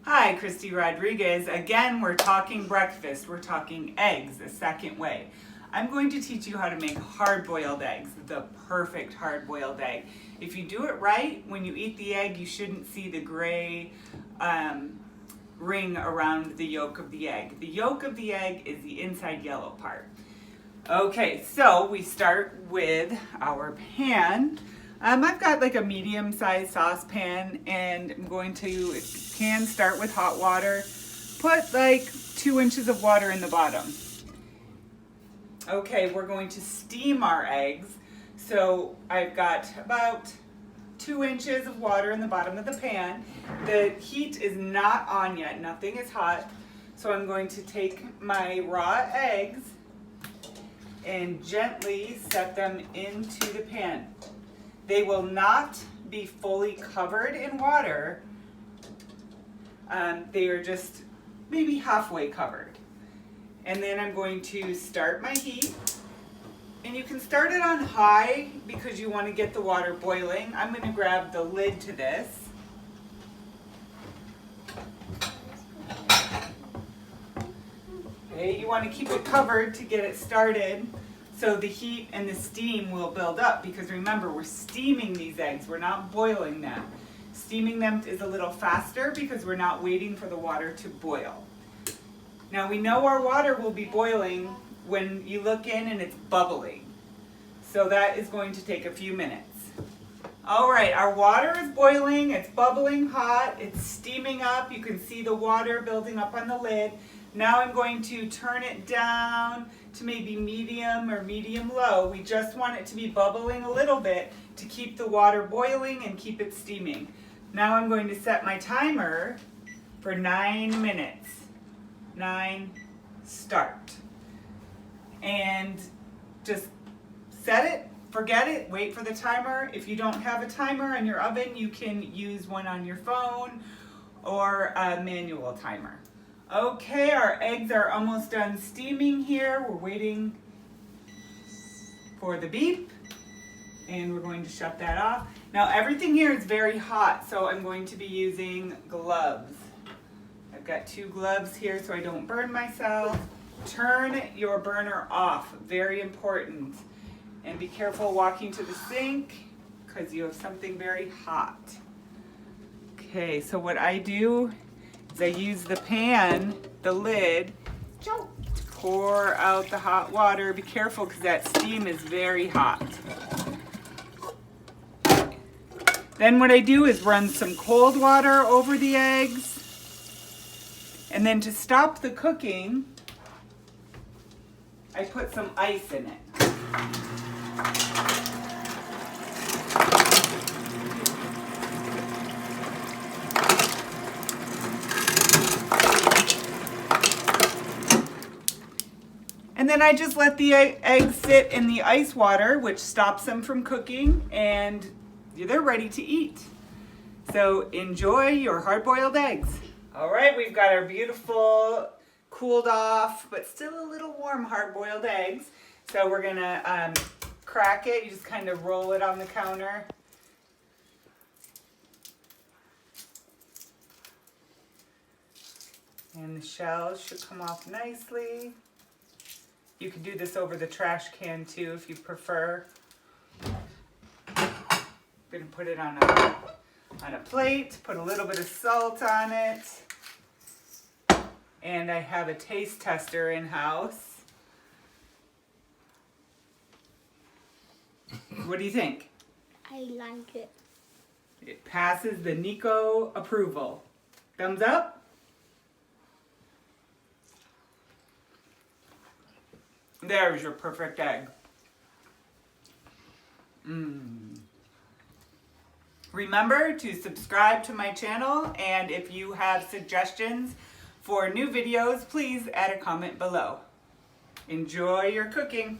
Hi, Cristie Rodriguez. Again, we're talking breakfast. We're talking eggs, the second way. I'm going to teach you how to make hard-boiled eggs, the perfect hard-boiled egg. If you do it right, when you eat the egg, you shouldn't see the gray ring around the yolk of the egg. The yolk of the egg is the inside yellow part. Okay, so we start with our pan. I've got like a medium-sized saucepan, and I'm going to, if you can, start with hot water. Put like 2 inches of water in the bottom. Okay, we're going to steam our eggs. So I've got about 2 inches of water in the bottom of the pan. The heat is not on yet, nothing is hot. So I'm going to take my raw eggs and gently set them into the pan. They will not be fully covered in water. They are just maybe halfway covered. And then I'm going to start my heat. And you can start it on high because you want to get the water boiling. I'm going to grab the lid to this. Okay, you want to keep it covered to get it started, so the heat and the steam will build up, because remember, we're steaming these eggs, we're not boiling them. Steaming them is a little faster because we're not waiting for the water to boil. Now we know our water will be boiling when you look in and it's bubbling. So that is going to take a few minutes. All right, our water is boiling, it's bubbling hot, it's steaming up. You can see the water building up on the lid. Now I'm going to turn it down to maybe medium or medium-low. We just want it to be bubbling a little bit to keep the water boiling and keep it steaming. Now I'm going to set my timer for 9 minutes. 9, start. And just set it, forget it, wait for the timer. If you don't have a timer on your oven, you can use one on your phone or a manual timer. Okay, our eggs are almost done steaming here. We're waiting for the beep, and we're going to shut that off. Now everything here is very hot, so I'm going to be using gloves. I've got 2 gloves here so I don't burn myself. Turn your burner off, very important. And be careful walking to the sink because you have something very hot. Okay, so what I do is I use the pan, the lid, to pour out the hot water. Be careful because that steam is very hot. Then what I do is run some cold water over the eggs. And then to stop the cooking, I put some ice in it. And then I just let the eggs sit in the ice water, which stops them from cooking, and they're ready to eat. So enjoy your hard-boiled eggs. All right, we've got our beautiful, cooled off, but still a little warm hard-boiled eggs. So we're gonna crack it. You just kind of roll it on the counter. And the shells should come off nicely. You can do this over the trash can too if you prefer. I'm gonna put it on a plate, put a little bit of salt on it. And I have a taste tester in-house. What do you think? I like it. It passes the Nico approval. Thumbs up? There's your perfect egg. Remember to subscribe to my channel, and if you have suggestions for new videos, please add a comment below. Enjoy your cooking.